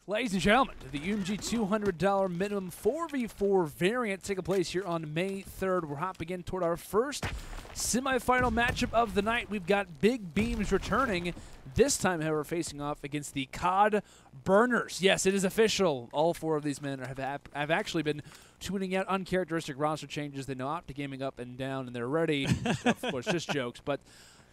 Ladies and gentlemen, the UMG $200 minimum 4v4 variant taking place here on May 3rd. We're hopping in toward our first semifinal matchup of the night. We've got BigBeams returning. This time, however, facing off against the CodBurners. Yes, it is official. All four of these men have actually been tuning out uncharacteristic roster changes. They know Optic Gaming up and down, and they're ready. Of course, just jokes, but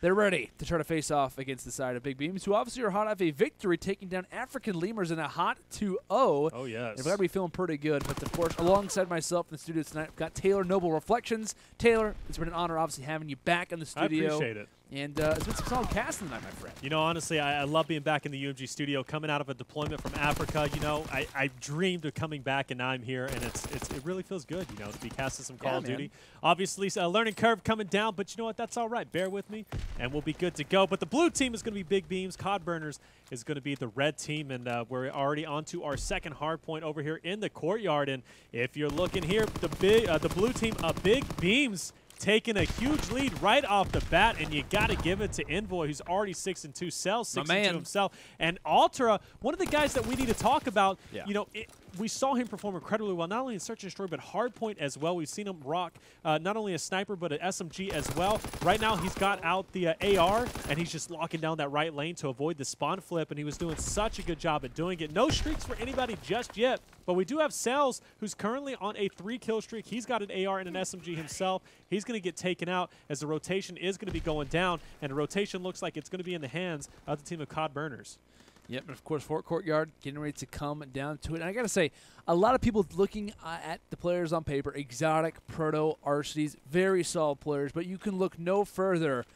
they're ready to try to face off against the side of BigBeams, who obviously are hot off a victory, taking down African Lemurs in a hot 2-0. Oh, yes. And we're going to be feeling pretty good. But, of course, alongside myself in the studio tonight, I've got Taylor Noble Reflections. Taylor, it's been an honor, obviously, having you back in the studio. I appreciate it. And it's been some solid casting tonight, my friend. You know, honestly, I love being back in the UMG studio, coming out of a deployment from Africa. You know, I dreamed of coming back, and now I'm here, and it really feels good, you know, to be casting some Call of Duty. Obviously, a learning curve coming down, but you know what? That's all right. Bear with me, and we'll be good to go. But the blue team is going to be BigBeams. CodBurners is going to be the red team, and we're already on to our second hard point over here in the courtyard. And if you're looking here, the blue team, BigBeams, taking a huge lead right off the bat, and you got to give it to Envoy, who's already 6-2, sells 6-2 himself. And Atura, one of the guys that we need to talk about, you know, we saw him perform incredibly well, not only in Search and Destroy, but Hardpoint as well. We've seen him rock not only a sniper, but an SMG as well. Right now, he's got out the AR, and he's just locking down that right lane to avoid the spawn flip, and he was doing such a good job at doing it. No streaks for anybody just yet, but we do have Cells, who's currently on a 3-kill streak. He's got an AR and an SMG himself. He's going to get taken out as the rotation is going to be going down, and the rotation looks like it's going to be in the hands of the team of CodBurners. Yep, and of course, Fort Courtyard getting ready to come down to it. And I got to say, a lot of people looking at the players on paper, Xotic, Proto, Arcitys, very solid players, but you can look no further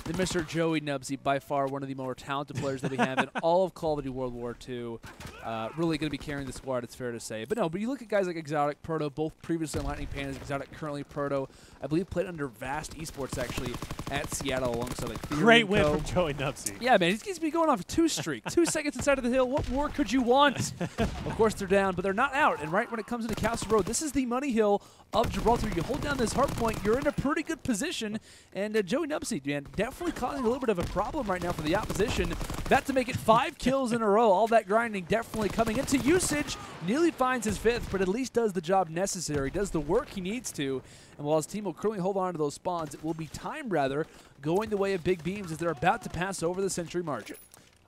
than Mr. JoeyNubzy, by far one of the more talented players that we have in all of Call of Duty World War II. Really going to be carrying the squad, it's fair to say. But no, but you look at guys like Xotic, Proto, both previously on Lightning Pandas, Xotic currently Proto. I believe played under Vast Esports, actually, at Seattle alongside like Theory. Great win from JoeyNubzy. Yeah, man, he's been going off a 2 streak. 2 seconds inside of the hill. What more could you want? Of course, they're down, but they're not out. And right when it comes into Castle Road, this is the money hill of Gibraltar. You hold down this hard point, you're in a pretty good position. And JoeyNubzy, man, definitely causing a little bit of a problem right now for the opposition. About to make it 5 kills in a row. All that grinding definitely coming into usage. Nearly finds his 5th, but at least does the job necessary, does the work he needs to. And while his team will currently hold on to those spawns, it will be time, rather, going the way of BigBeams as they're about to pass over the century margin.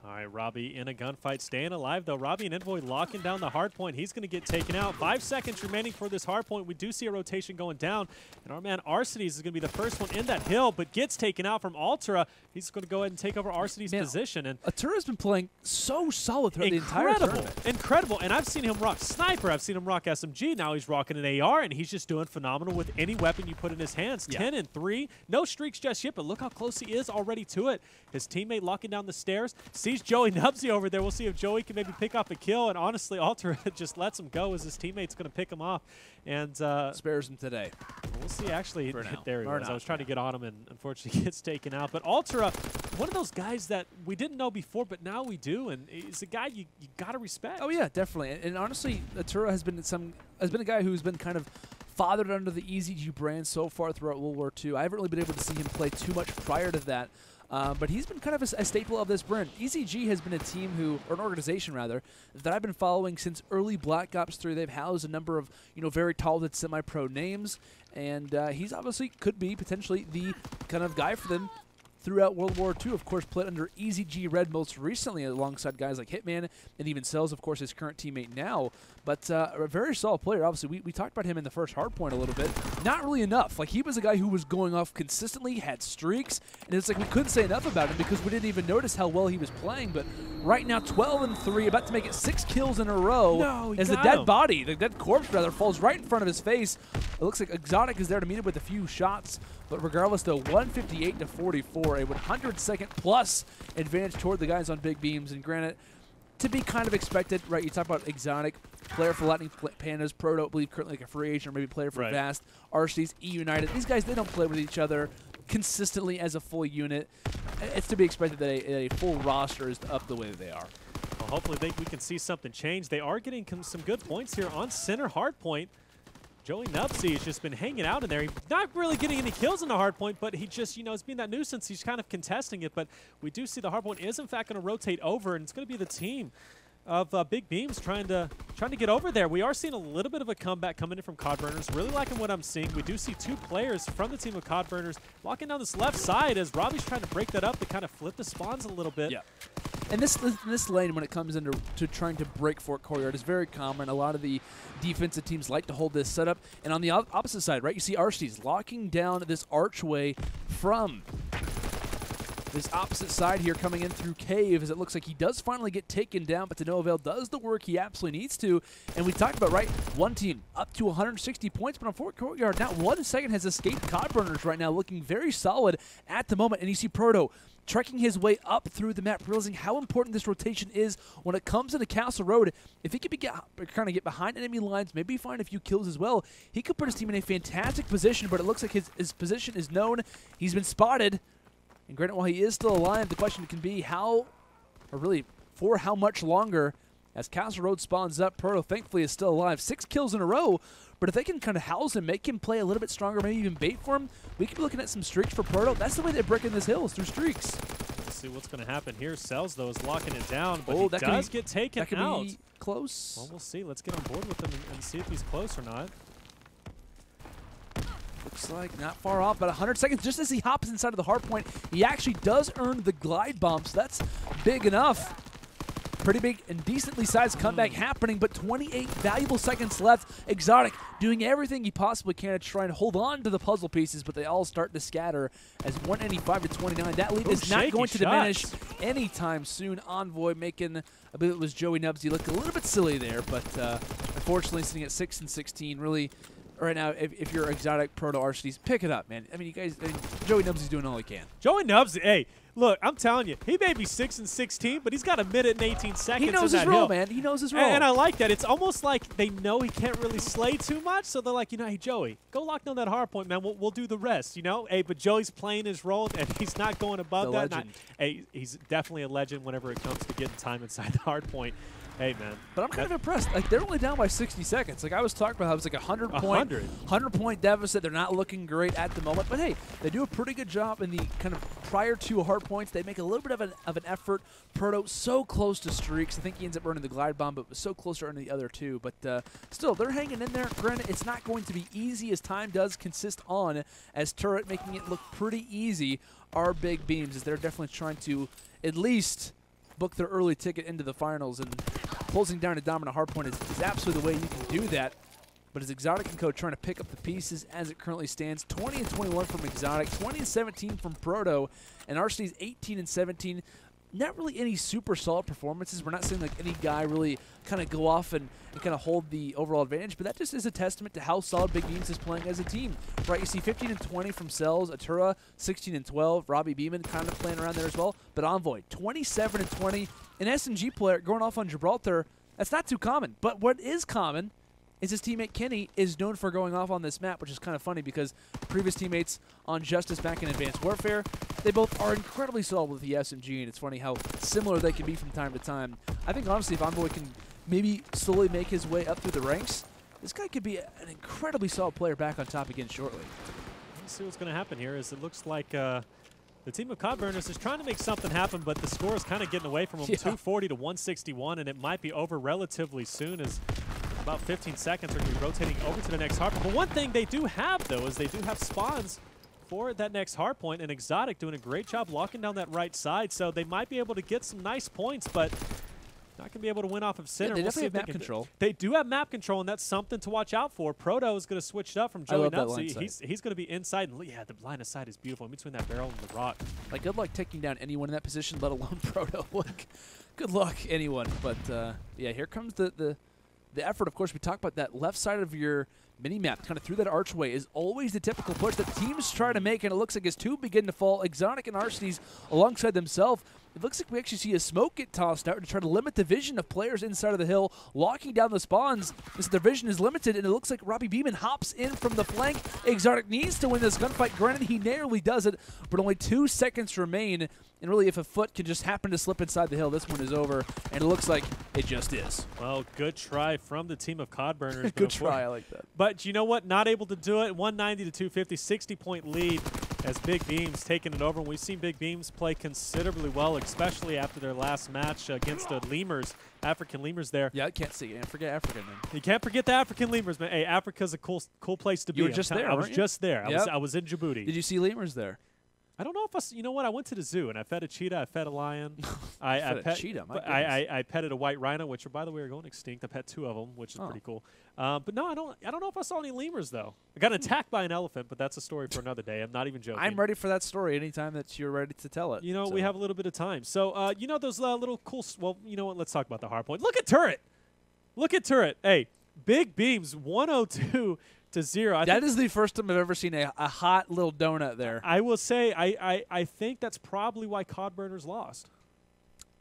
All right, Robbie in a gunfight, staying alive, though. Robbie and Envoy locking down the hard point. He's going to get taken out. 5 seconds remaining for this hard point. We do see a rotation going down, and our man Arcitys is going to be the first one in that hill, but gets taken out from Atura. He's going to go ahead and take over Arcitys' position. And Atura's been playing so solid throughout the entire tournament. Incredible. And I've seen him rock Sniper. I've seen him rock SMG. Now he's rocking an AR, and he's just doing phenomenal with any weapon you put in his hands. 10-3. No streaks just yet, but look how close he is already to it. His teammate locking down the stairs. Sees JoeyNubzy over there. We'll see if Joey can maybe pick up a kill. And honestly, Atura just lets him go as his teammate's going to pick him off. And spares him today. We'll see. Actually, there he was. I was trying to get on him, and unfortunately gets taken out. But Atura, one of those guys that we didn't know before, but now we do, and he's a guy you got to respect. Oh yeah, definitely. And honestly, Atura has been a guy who's been kind of fathered under the EZG brand so far throughout World War II. I haven't really been able to see him play too much prior to that. But he's been kind of a staple of this brand. EZG has been a team or an organization rather, that I've been following since early Black Ops 3. They've housed a number of, very talented semi-pro names, and he's obviously could be potentially the kind of guy for them throughout World War II. Of course, played under EZG Red most recently alongside guys like Hitman and even Cells, of course, his current teammate now. But a very solid player. Obviously, we talked about him in the first hardpoint a little bit. Not really enough. Like, he was a guy who was going off consistently, had streaks, and it's like we couldn't say enough about him because we didn't even notice how well he was playing. But right now, 12-3, about to make it 6 kills in a row as the dead body, the dead corpse rather, falls right in front of his face. It looks like Xotic is there to meet him with a few shots. But regardless, though, 158-44, a 100-second plus advantage toward the guys on BigBeams. And granted, to be kind of expected, right? You talk about Xotic, player for Lightning Pandas, Proto, I believe currently like a free agent, or maybe player for Vast, Arcitys, E-United. These guys, they don't play with each other consistently as a full unit. It's to be expected that a full roster is up the way that they are. Well, hopefully we can see something change. They are getting some good points here on center hardpoint. JoeyNubzy has just been hanging out in there. He's not really getting any kills in the hardpoint, but he just, it's being that nuisance. He's kind of contesting it, but we do see the hardpoint is, in fact, going to rotate over, and it's going to be the team of BigBeams trying to get over there. We are seeing a little bit of a comeback coming in from CodBurners. Really liking what I'm seeing. We do see 2 players from the team of CodBurners locking down this left side as Robbie's trying to break that up to kind of flip the spawns a little bit. Yeah. And this lane, when it comes into trying to break Fort Courtyard, is very common. A lot of the defensive teams like to hold this setup. And on the opposite side, right, you see Arcitys locking down this archway from this opposite side here, coming in through cave, as it looks like he does finally get taken down, but to no avail. Does the work he absolutely needs to. And we talked about, right, one team up to 160 points, but on Fort Courtyard, not 1 second has escaped CodBurners right now, looking very solid at the moment. And you see Proto trekking his way up through the map, realizing how important this rotation is when it comes into Castle Road. If he could kind of get behind enemy lines, maybe find a few kills as well, he could put his team in a fantastic position, but it looks like his position is known. He's been spotted. And granted, while he is still alive, the question can be how, or really for how much longer, as Castle Road spawns up. Proto, thankfully, is still alive. 6 kills in a row, but if they can kind of house him, make him play a little bit stronger, maybe even bait for him, we could be looking at some streaks for Proto. That's the way they break in this hill, is through streaks. Let's see what's going to happen here. Cells, though, is locking it down, but he does get taken out. That could be close. Well, we'll see. Let's get on board with him and see if he's close or not. Looks like not far off, about 100 seconds. Just as he hops inside of the hard point, he actually does earn the glide bomb, so that's big enough. Pretty big and decently sized comeback happening, but 28 valuable seconds left. Xotic doing everything he possibly can to try and hold on to the puzzle pieces, but they all start to scatter as 185 to 29. That lead is not going to diminish anytime soon. Envoy making, I believe it was JoeyNubzy, look a little bit silly there, but unfortunately sitting at 6 and 16. Really, right now, if you're Xotic, Proto, Arcitys, pick it up, man. I mean, you guys, JoeyNubzy's doing all he can. JoeyNubzy, hey, look, I'm telling you, he may be 6 and 16, but he's got a minute and 18 seconds. He knows his role, man. He knows his role. And I like that. It's almost like they know he can't really slay too much, so they're like, you know, hey, Joey, go lock down that hard point, man. We'll do the rest, you know? Hey, but Joey's playing his role, and he's not going above that. Legend. Hey, he's definitely a legend whenever it comes to getting time inside the hard point. Hey, man. But I'm kind of impressed. Like, they're only down by 60 seconds. Like, I was talking about how it was like a 100-point deficit. They're not looking great at the moment. But, hey, they do a pretty good job in the kind of prior 2 hard points. They make a little bit of an effort. Proto so close to streaks. I think he ends up earning the glide bomb, but was so close to earning the other 2. But still, they're hanging in there. Granted, it's not going to be easy as time does consist on, as Turret making it look pretty easy are BigBeams, as they're definitely trying to at least book their early ticket into the finals, and closing down a dominant hardpoint is absolutely the way you can do that. But as Xotic and Co trying to pick up the pieces as it currently stands, 20 and 21 from Xotic, 20 and 17 from Proto, and Arcitys 18 and 17. Not really any super solid performances. We're not seeing like any guy really kind of go off and kind of hold the overall advantage, but that just is a testament to how solid BigBeams is playing as a team. Right, you see 15 and 20 from Cells, Atura 16 and 12, RobbieB kind of playing around there as well, but Envoy 27 and 20, an SMG player going off on Gibraltar. That's not too common, but what is common is his teammate Kenny is known for going off on this map, which is kind of funny because previous teammates on Justice back in Advanced Warfare, they both are incredibly solid with the SMG, and it's funny how similar they can be from time to time. I think honestly, if Envoy can maybe slowly make his way up through the ranks, this guy could be an incredibly solid player back on top again shortly. Let's see what's going to happen here. Is it looks like the team of CodBurners is trying to make something happen, but the score is kind of getting away from them. 240 to 161, and it might be over relatively soon, as about 15 seconds are going to be rotating over to the next hardpoint. But one thing they do have, though, is they do have spawns for that next hardpoint, and Xotic doing a great job locking down that right side, so they might be able to get some nice points, but not going to be able to win off of center. Yeah, they definitely have map control. They do have map control, and that's something to watch out for. Proto is going to switch it up from JoeyNubzy. He's going to be inside. And yeah, the line of sight is beautiful in between that barrel and the rock. Like, good luck taking down anyone in that position, let alone Proto. Like, good luck, anyone. But, yeah, here comes the effort. Of course, we talked about that left side of your mini-map, kind of through that archway, is always the typical push that teams try to make, and it looks like as 2 begin to fall, Xotic and Arcitys alongside themselves. It looks like we actually see a smoke get tossed out to try to limit the vision of players inside of the hill, locking down the spawns. Their vision is limited, and it looks like RobbieB hops in from the flank. Xotic needs to win this gunfight. Granted, he narrowly does it, but only 2 seconds remain. And really, if a foot can just happen to slip inside the hill, this one is over, and it looks like it just is. Well, good try from the team of CodBurners. Good try, I like that. But you know what? Not able to do it. 190 to 250, 60-point lead as BigBeams taking it over. And we've seen BigBeams play considerably well, especially after their last match against the lemurs, African lemurs there. Yeah, I can't see it. Forget Africa, man. You can't forget the African lemurs, man. Hey, Africa's a cool place to be. You were just there, I was just there. Yep. I was in Djibouti. Did you see lemurs there? I don't know if you know what? I went to the zoo and I fed a cheetah, I fed a lion. I fed a cheetah, my I petted a white rhino, which by the way are going extinct. I pet 2 of them, which is pretty cool. But no, I don't know if I saw any lemurs though. I got attacked by an elephant, but that's a story for another day. I'm not even joking. I'm ready for that story anytime that you're ready to tell it. You know, we have a little bit of time. So you know those little cool. Well, you know what? Let's talk about the hard point. Look at Turret. Look at Turret. Hey, BigBeams 102. To 0. That is the first time I've ever seen a hot little donut there. I will say, I think that's probably why CodBurners lost.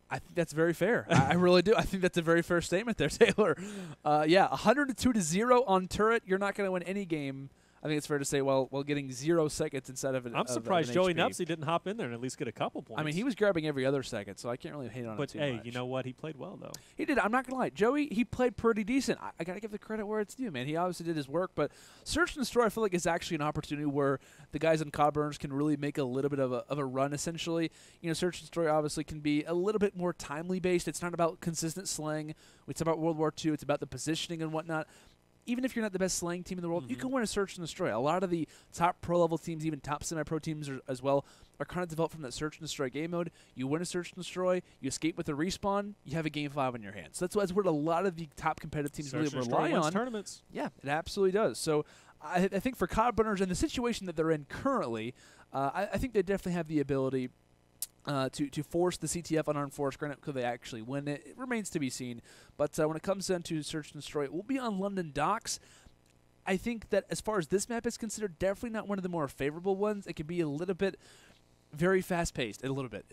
I think that's very fair. I really do. I think that's a very fair statement there, Taylor. Yeah, 102-0 on Turret. You're not going to win any game. I think it's fair to say while getting 0 seconds instead of an I'm surprised JoeyNubzy didn't hop in there and at least get a couple points. I mean, he was grabbing every other second, so I can't really hate on him too much. But, hey, you know what? He played well, though. He did. I'm not going to lie. Joey, he played pretty decent. I got to give the credit where it's due, man. He obviously did his work, but Search and Destroy, I feel like, is actually an opportunity where the guys on CodBurners can really make a little bit of a run, essentially. You know, Search and Destroy obviously can be a little bit more timely-based. It's not about consistent slaying. It's about World War II. It's about the positioning and whatnot. Even if you're not the best slaying team in the world, you can win a Search and Destroy. A lot of the top pro-level teams, even top semi-pro teams as well, are kind of developed from that Search and Destroy game mode. You win a Search and Destroy, you escape with a respawn, you have a Game 5 in your hands. So that's what a lot of the top competitive teams really rely on. Tournaments. Yeah, it absolutely does. So I think for CodBurners and the situation that they're in currently, I think they definitely have the ability to force the CTF unarmed force. Granted, could they actually win it? It remains to be seen. But when it comes down to Search and Destroy, it will be on London docks. I think that as far as this map is considered, definitely not one of the more favorable ones. It can be a little bit very fast-paced, a little bit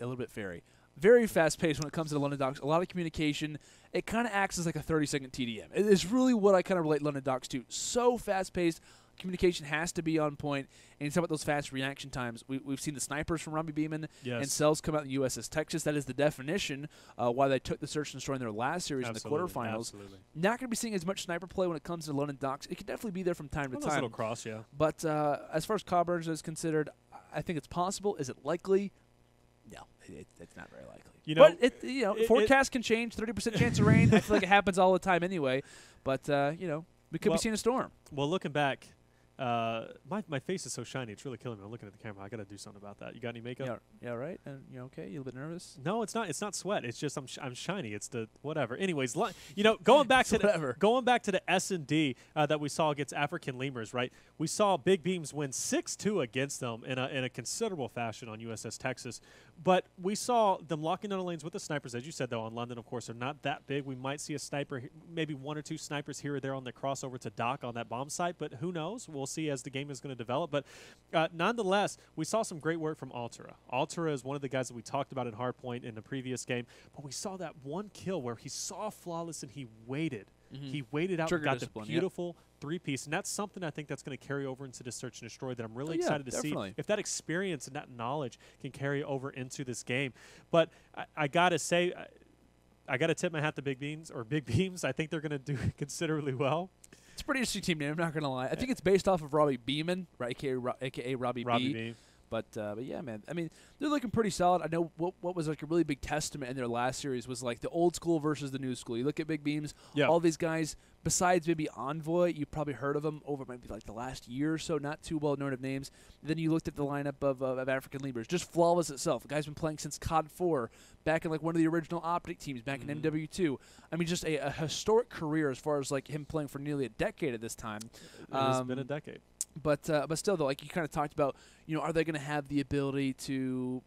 very fast-paced when it comes to London docks. A lot of communication. It kind of acts as like a 30-second TDM. It is really what I kind of relate London docks to. So fast-paced. Communication has to be on point, and you talk about those fast reaction times. We've seen the snipers from RobbieB and Cells come out in the USS Texas. That is the definition why they took the Search and Destroy in their last series in the quarterfinals. Not going to be seeing as much sniper play when it comes to London docks. It could definitely be there from time to time. A little cross, yeah. But as far as CodBurners is considered, I think it's possible. Is it likely? No, it's not very likely. You know, but forecasts can change. 30% chance of rain. I feel like it happens all the time anyway. But we could be seeing a storm. Well, looking back. My face is so shiny, it's really killing me. I'm looking at the camera. I got to do something about that. You got any makeup? Yeah, right. And you okay? You a little bit nervous? No, it's not. It's not sweat. It's just I'm shiny. It's the whatever. Anyways, going back to the S&D that we saw against African lemurs, right? We saw BigBeams win 6-2 against them in a considerable fashion on USS Texas. But we saw them locking down the lanes with the snipers, as you said, though, on London, of course, they're not that big. We might see a sniper, maybe 1 or 2 snipers here or there on the crossover to dock on that bomb site, but who knows? We'll see as the game is going to develop. But nonetheless, we saw some great work from Atura. Atura is one of the guys that we talked about in Hardpoint in the previous game, but we saw that one kill where he saw Flawless and he waited. He waited out and got the beautiful 3-piece, and that's something I think that's going to carry over into the Search and Destroy that I'm really excited to see if that experience and that knowledge can carry over into this game. But I got to say, I got to tip my hat to BigBeams. I think they're going to do considerably well. It's a pretty interesting team name, I'm not going to lie. I think it's based off of RobbieB, right, a.k.a. RobbieB. But yeah, man. I mean, they're looking pretty solid. I know what was like a really big testament in their last series was like the old school versus the new school. You look at BigBeams, all these guys, besides maybe Envoy, you probably heard of them over maybe like the last year or so, not too well known of names. Then you looked at the lineup of African lemurs, just Flawless itself. The guy's been playing since COD 4, back in like one of the original Optic teams, back in MW2. I mean, just a historic career as far as like him playing for nearly a decade at this time. It has been a decade. But still, though, like you kind of talked about, are they going to have the ability to?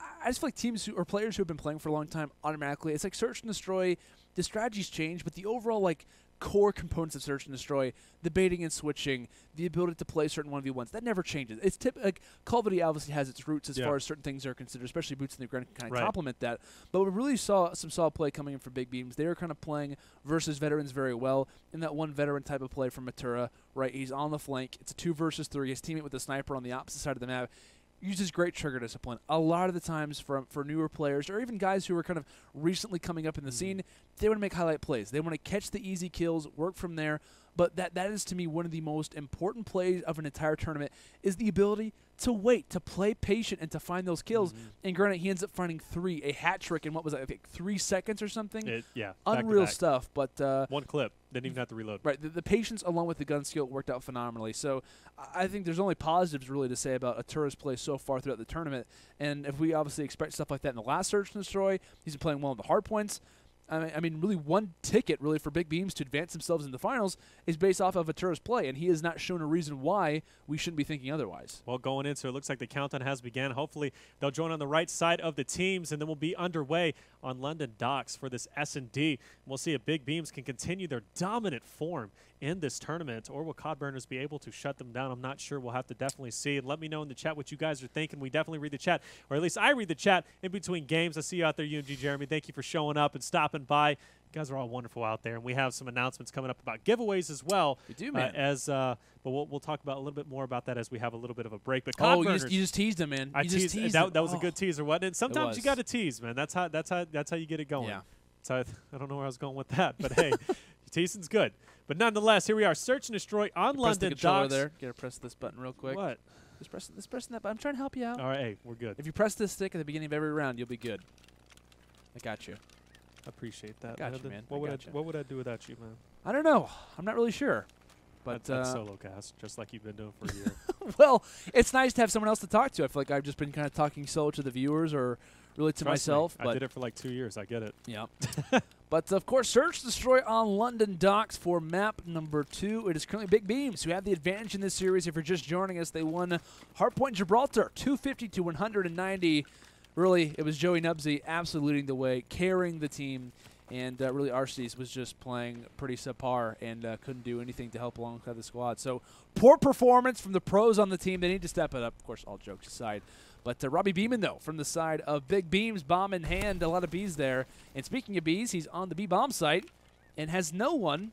I just feel like teams or players who have been playing for a long time automatically, it's like Search and Destroy. The strategies change, but the overall like core components of Search and Destroy, the baiting and switching, the ability to play certain 1v1s, that never changes. It's like Call of Duty obviously has its roots as far as certain things are considered, especially Boots in the Ground can kind of complement that. But we really saw some solid play coming in from BigBeams. They were kind of playing versus veterans very well in that one veteran type of play from Atura, right? He's on the flank. It's a 2 versus 3. His teammate with the sniper on the opposite side of the map. uses great trigger discipline. A lot of the times for newer players or even guys who are kind of recently coming up in the scene, they want to make highlight plays. They want to catch the easy kills, work from there. But that is, to me, one of the most important plays of an entire tournament is the ability to wait, to play patient, and to find those kills. And granted, he ends up finding 3, a hat trick in, what was that, I think 3 seconds or something? Yeah. Unreal back. stuff. But one clip. Didn't even have to reload. Right. The patience along with the gun skill worked out phenomenally. So I think there's only positives really to say about Atura's play so far throughout the tournament. And if we obviously expect stuff like that in the last Search and Destroy, he's been playing well in the hard points. I mean, really one ticket really for BigBeams to advance themselves in the finals is based off of Atura's play, and he has not shown a reason why we shouldn't be thinking otherwise. Well, going into it looks like the countdown has begun. Hopefully they'll join on the right side of the teams, and then we'll be underway on London docks for this S&D. We'll see if BigBeams can continue their dominant form in this tournament, or will CodBurners be able to shut them down? I'm not sure. We'll have to definitely see. And let me know in the chat what you guys are thinking. We definitely read the chat, or at least I read the chat in between games. I see you out there, UMG Jeremy. Thank you for showing up and stopping by. You guys are all wonderful out there, and we have some announcements coming up about giveaways as well. We do, man. But we'll talk about a little bit more about that as we have a little bit of a break. But you just teased him, man. You just teased that was a good teaser, wasn't it? Sometimes you got to tease, man. That's how you get it going. Yeah. So I don't know where I was going with that, but hey, teasing's good. But nonetheless, here we are, Search and Destroy on London docks. There. Gotta press this button real quick. What? Just pressing that button. I'm trying to help you out. All right, hey, we're good. If you press this stick at the beginning of every round, you'll be good. I got you. I appreciate that. Got you, man. What would I do without you, man? I don't know. I'm not really sure. But that's solo cast, just like you've been doing for a year. Well, it's nice to have someone else to talk to. I feel like I've just been kind of talking solo to the viewers or really to myself. I did it for like 2 years. I get it. Yeah. But, of course, Search Destroy on London docks for map number 2. It is currently BigBeams who have the advantage in this series. If you're just joining us, they won Hardpoint Gibraltar 250 to 190. Really, it was JoeyNubzy absolutely leading the way, carrying the team. And really, Arcitys was just playing pretty subpar and couldn't do anything to help alongside the squad. So, poor performance from the pros on the team. They need to step it up, of course, all jokes aside. But RobbieB, though, from the side of BigBeams, bomb in hand, a lot of Bs there. And speaking of Bs, he's on the B-bomb site and has no one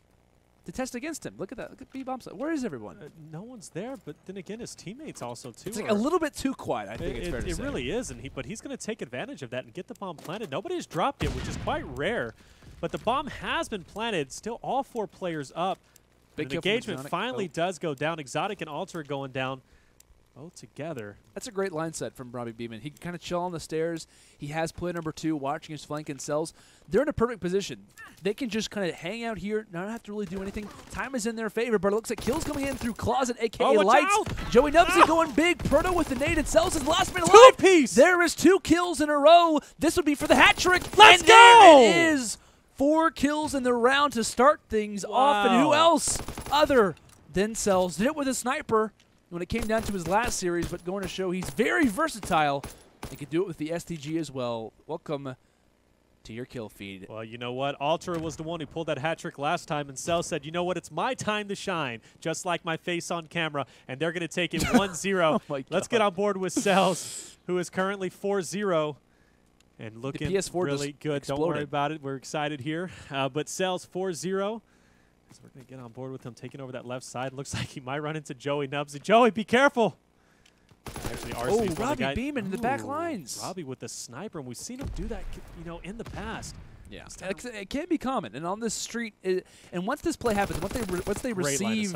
to test against him. Look at that. Look at B-bomb site. Where is everyone? No one's there, but then again, his teammates also, too. It's like a little bit too quiet, I think it's fair to say. It really is, but he's going to take advantage of that and get the bomb planted. Nobody has dropped it, which is quite rare. But the bomb has been planted. Still all 4 players up. Big the engagement finally does go down. Xotic and Atura going down both together. That's a great line set from RobbieB. He can kind of chill on the stairs. He has play number 2, watching his flank and cells. They're in a perfect position. They can just kind of hang out here, not have to really do anything. Time is in their favor, but it looks like kills coming in through Closet, a.k.a. Lights. JoeyNubzy going big. Proto with the nade and cells his last minute alive. 2-piece. There is 2 kills in a row. This would be for the hat trick. Let's and go. There it is. 4 kills in the round to start things off. And who else other than cells did it with a sniper when it came down to his last series, but going to show he's very versatile and can do it with the STG as well. Welcome to your kill feed. Well, you know what? Atura was the one who pulled that hat trick last time, and Cell said, you know what? It's my time to shine, just like my face on camera, and they're going to take it 1-0. Oh Let's get on board with Cells, who is currently 4-0 and looking really good. Exploded. Don't worry about it. We're excited here. But Cells 4-0. So we're going to get on board with him, taking over that left side. Looks like he might run into JoeyNubzy. Joey, be careful. Actually, RobbieB in the back lines. Robbie with the sniper, and we've seen him do that, in the past. Yeah, it can be common. And on this street, and once this play happens, once they receive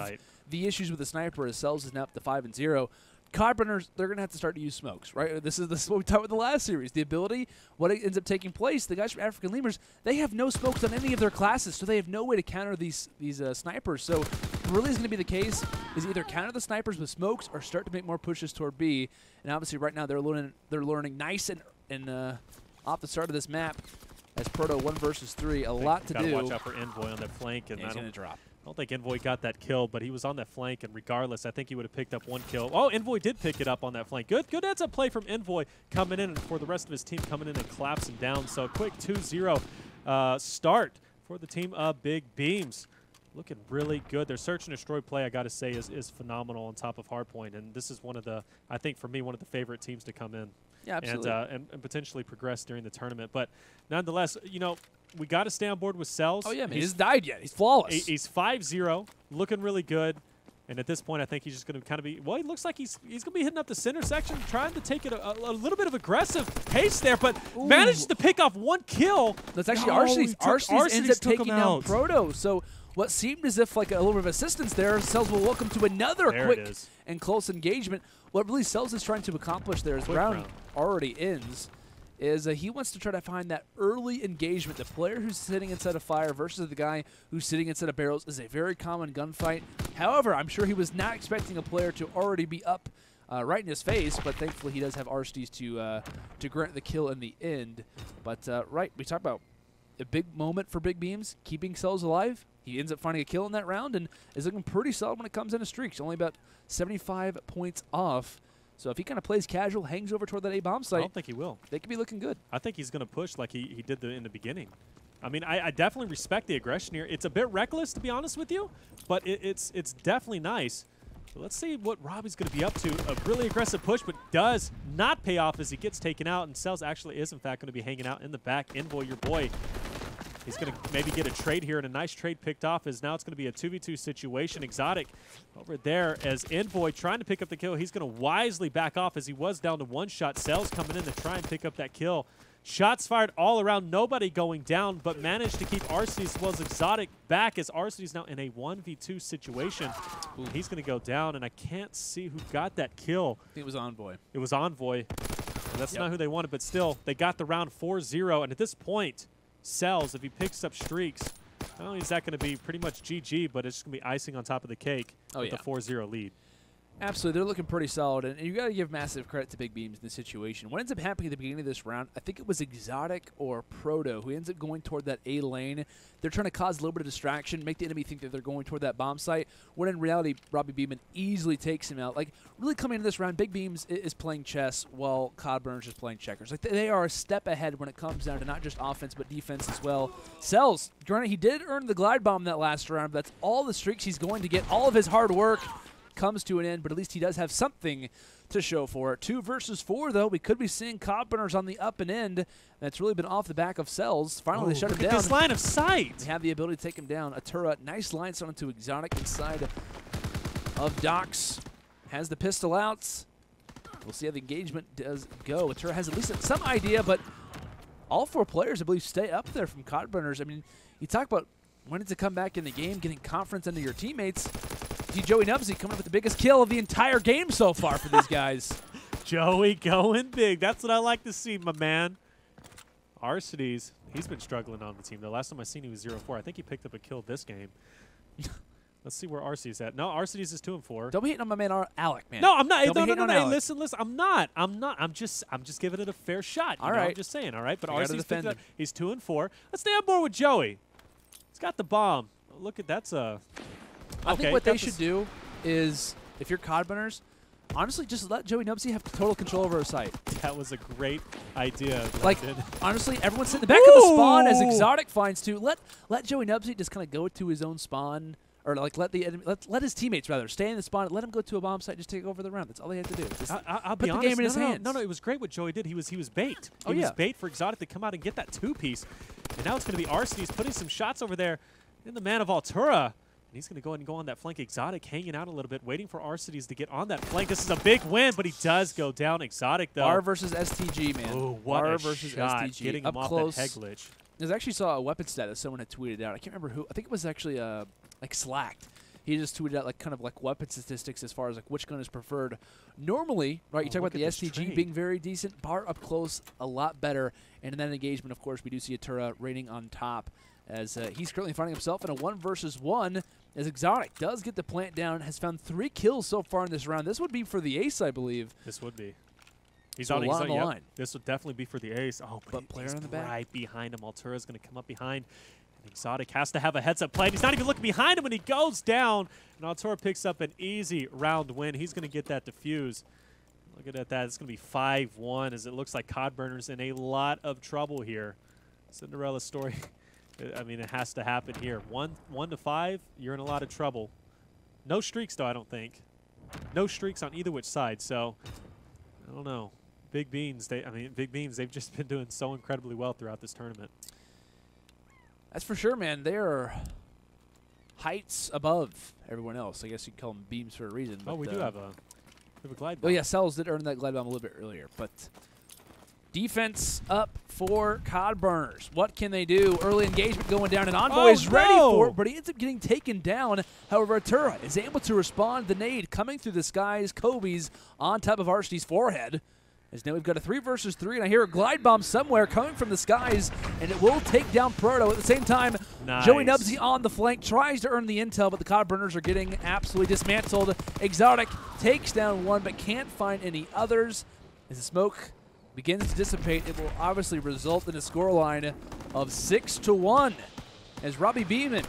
the issues with the sniper, as Cells is now up to 5-0. CodBurners, they're going to have to start to use smokes, right? This is what we talked about the last series. The ability, what ends up taking place, the guys from African Lemurs, they have no smokes on any of their classes, so they have no way to counter these snipers. So what really is going to be the case is either counter the snipers with smokes or start to make more pushes toward B. And obviously right now they're learning nice and off the start of this map as Proto 1 versus 3, a lot to do. Got to watch out for Envoy on that flank. And he's going to drop. I don't think Envoy got that kill, but he was on that flank, and regardless, I think he would have picked up 1 kill. Oh, Envoy did pick it up on that flank. Good heads-up play from Envoy coming in, and for the rest of his team coming in and collapsing down. So a quick 2-0 start for the team of BigBeams. Looking really good. Their search and destroy play, I got to say, is phenomenal on top of Hardpoint, and this is one of the, I think for me, one of the favorite teams to come in. Yeah, absolutely. And potentially progress during the tournament. But nonetheless, we got to stay on board with Cells. Oh, yeah, man. He hasn't died yet. He's flawless. He's 5-0, looking really good. And at this point, I think he's just going to kind of be, well, he looks like he's going to be hitting up the center section, trying to take it a little bit of aggressive pace there, but managed to pick off 1 kill. That's actually Arcitys. Arcitys ends up taking down Proto. So what seemed as if like a little bit of assistance there, Cells will welcome to another quick and close engagement. What really Cells is trying to accomplish there as the round already ends is he wants to try to find that early engagement. The player who's sitting inside a fire versus the guy who's sitting inside of barrels is a very common gunfight. However, I'm sure he was not expecting a player to already be up right in his face, but thankfully he does have Arcitys to grant the kill in the end. But right, we talked about a big moment for BigBeams, keeping Cells alive. He ends up finding a kill in that round and is looking pretty solid when it comes into streaks. Only about 75 points off. So if he kind of plays casual, hangs over toward that A-bomb site, I don't think he will. They could be looking good. I think he's going to push like he did in the beginning. I mean, I definitely respect the aggression here. It's a bit reckless, to be honest with you, but it's definitely nice. So let's see what Robbie's going to be up to. A really aggressive push, but does not pay off as he gets taken out, and Cells actually is, in fact, going to be hanging out in the back. Envoy, your boy. He's going to maybe get a trade here, and a nice trade picked off as now it's going to be a 2v2 situation. Xotic over there as Envoy trying to pick up the kill. He's going to wisely back off as he was down to 1 shot. Cells coming in to try and pick up that kill. Shots fired all around, nobody going down, but managed to keep Arcitys as well as Xotic back as Arcitys now in a 1v2 situation. Ooh, he's going to go down, and I can't see who got that kill. I think it was Envoy. It was Envoy. Well, that's not who they wanted, but still, they got the round 4-0, and at this point, Cells, if he picks up streaks, not only is that going to be pretty much GG, but it's just going to be icing on top of the cake with the 4-0 lead. Absolutely. They're looking pretty solid, and you got to give massive credit to BigBeams in this situation. What ends up happening at the beginning of this round, I think it was Xotic or Proto who ends up going toward that A lane. They're trying to cause a little bit of distraction, make the enemy think that they're going toward that bomb site, when in reality, RobbieB easily takes him out. Like, really coming into this round, BigBeams is playing chess while CodBurners is playing checkers. Like, they are a step ahead when it comes down to not just offense, but defense as well. Cells, granted, he did earn the glide bomb that last round, but that's all the streaks he's going to get. All of his hard work comes to an end, but at least he does have something to show for it. 2 versus 4, though. We could be seeing CodBurners on the up and end. That's really been off the back of Cells. Finally, they shut him down. This line of sight. They have the ability to take him down. Atura, nice line shot onto Xotic inside of Docs. Has the pistol out. We'll see how the engagement does go. Atura has at least some idea, but all 4 players, I believe, stay up there from CodBurners. I mean, you talk about wanting to come back in the game, getting confidence into your teammates. JoeyNubzy coming up with the biggest kill of the entire game so far for these guys. Joey going big. That's what I like to see, my man. Arcitys, he's been struggling on the team. The last time I seen he was 0-4. I think he picked up a kill this game. Let's see where Arcitys at. No, Arcitys is 2-4. Don't be hating on my man Alec, man. No, I'm not. No. Hey, listen. I'm not. I'm just giving it a fair shot. All right. I'm just saying. All right. But Arcitys picked up. He's 2-4. Let's stay on board with Joey. He's got the bomb. Look at that's a. I think what they should do is, if you're CodBurners, honestly, just let JoeyNubzy have total control over her site. That was a great idea. Like, honestly, everyone's sitting in the back of the spawn as Xotic finds two. Let JoeyNubzy just kind of go to his own spawn, or like let his teammates rather stay in the spawn. Let him go to a bomb site, just take over the round. That's all they have to do. Just I'll put be the honest, game in his hands. No, it was great what Joey did. He was bait. He was bait for Xotic to come out and get that 2-piece. And now it's going to be Arcitys putting some shots over there in the man of Atura. And he's going to go ahead and go on that flank. Xotic hanging out a little bit, waiting for Arcitys to get on that flank. This is a big win, but he does go down. Xotic, though. Bar versus STG, man. Oh, what Bar a versus shot. STG. Getting up him off close. that head glitch. I actually saw a weapon status someone had tweeted out. I can't remember who. I think it was actually like Slacked. He just tweeted out like kind of like weapon statistics as far as like which gun is preferred. Normally, right, you talk about the STG being very decent. Bar up close, a lot better. And in that engagement, of course, we do see Atura reigning on top as he's currently finding himself in a 1 versus 1 as Xotic does get the plant down, has found 3 kills so far in this round. This would be for the ace, I believe. This would be. He's so on the line. This would definitely be for the ace. Oh, but player on the back. Right behind him. Altura's going to come up behind. And Xotic has to have a heads-up play. And he's not even looking behind him when he goes down. And Atura picks up an easy round win. He's going to get that defuse. Look at that. It's going to be 5-1 as it looks like CodBurners in a lot of trouble here. Cinderella story. I mean, it has to happen here. 1 to 5, you're in a lot of trouble. No streaks, though, I don't think. No streaks on either which side. So, I don't know. BigBeams, they've just been doing so incredibly well throughout this tournament. That's for sure, man. They're heights above everyone else. I guess you could call them beams for a reason. Oh, but, we do have a glide bomb. Oh, yeah, Cells did earn that glide bomb a little bit earlier. But defense up for CodBurners. What can they do? Early engagement going down, and Envoy is ready for it, but he ends up getting taken down. However, Atura is able to respond. The nade coming through the skies. Kobe's on top of Arcitys' forehead. As now we've got a 3 versus 3, and I hear a glide bomb somewhere coming from the skies, and it will take down Proto. At the same time, nice. JoeyNubzy on the flank tries to earn the intel, but the CodBurners are getting absolutely dismantled. Xotic takes down one, but can't find any others. As the smoke begins to dissipate, it will obviously result in a scoreline of 6-1. As RobbieB,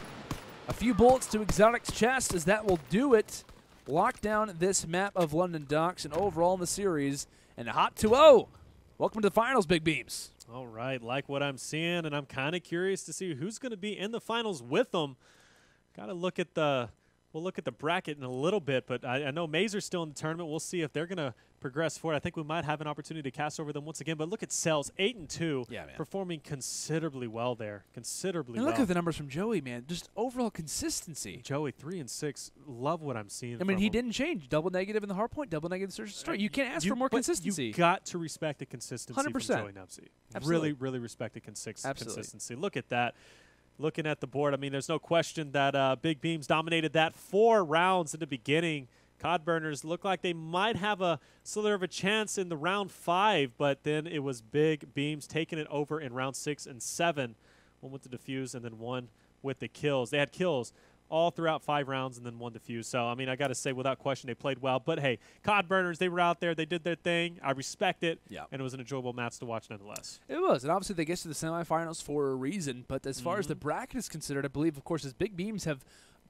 a few bullets to Xotic's chest, as that will do it. Lock down this map of London Docks, and overall in the series, and a hot 2-0. Welcome to the finals, BigBeams. All right, like what I'm seeing, and I'm kind of curious to see who's going to be in the finals with them. Got to look at the we'll look at the bracket in a little bit, but I know Mazer's still in the tournament. We'll see if they're going to progress forward. I think we might have an opportunity to cast over them once again. But look at Cells, 8-2, performing considerably well there. Considerably well. Look at the numbers from Joey, man. Just overall consistency. Joey, 3-6. Love what I'm seeing. I mean, he didn't change. Double negative in the hard point, double negative search and destroy. You can't ask for more consistency. You got to respect the consistency 100%. from JoeyNubzy. Really, really respect the consistency. Look at that. Looking at the board, I mean, there's no question that BigBeams dominated that 4 rounds in the beginning. CodBurners looked like they might have a slither of a chance in the round 5, but then it was BigBeams taking it over in round 6 and 7. One with the defuse and then one with the kills. They had kills all throughout 5 rounds and then 1 defuse. So, I mean, I got to say, without question, they played well. But, hey, CodBurners, they were out there. They did their thing. I respect it. Yeah. And it was an enjoyable match to watch nonetheless. It was. And obviously they get to the semifinals for a reason. But as far as the bracket is considered, I believe, of course, as BigBeams have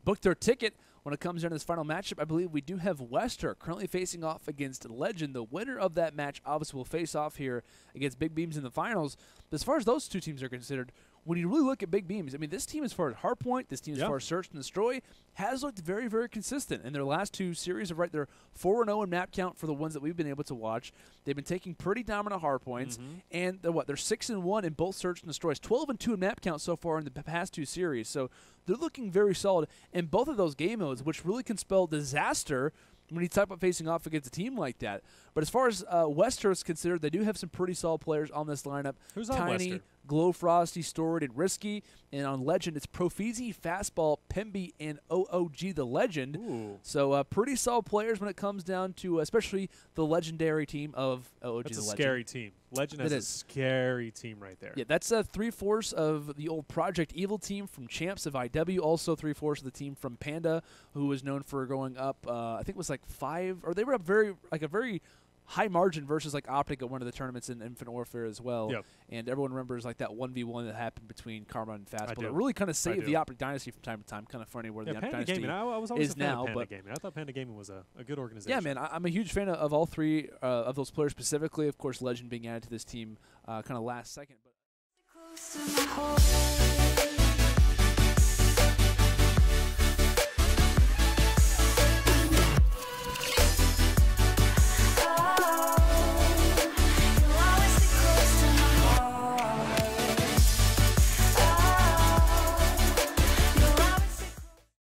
booked their ticket when it comes down to this final matchup, I believe we do have Wester currently facing off against Legend. The winner of that match obviously will face off here against BigBeams in the finals. But as far as those two teams are considered, when you really look at BigBeams, I mean, this team as far as hardpoint, this team as far as search and destroy, has looked very, very consistent. In their last 2 series of they're 4-0 in map count for the ones that we've been able to watch. They've been taking pretty dominant hardpoints, and they're 6-1 in both search and destroys, 12-2 in map count so far in the past 2 series. So they're looking very solid in both of those game modes, which really can spell disaster when you talk about facing off against a team like that. But as far as Wester is considered, they do have some pretty solid players on this lineup. Who's on Tiny, Wester? Glow Frosty, Storied, and Risky. And on Legend, it's Profizi, Fastball, Pemby, and OOG the Legend. Ooh. So pretty solid players when it comes down to especially the legendary team of OOG the Legend. That's a scary team. Legend is a scary team right there. Yeah, that's 3/4 of the old Project Evil team from Champs of IW. Also 3/4 of the team from Panda, who was known for going up, I think it was like 5, or they were up a very high margin versus like Optic at one of the tournaments in Infinite Warfare as well. Yep. And everyone remembers like that 1v1 that happened between Karma and Fastball. It do. really kind of saved the Optic Dynasty from time to time. Kind of funny where the Optic Panda Dynasty Gaming. I was always is a fan now. of Panda But Gaming. I thought Panda Gaming was a good organization. yeah, man, I'm a huge fan of all 3 of those players specifically. Of course, Legend being added to this team kind of last second. But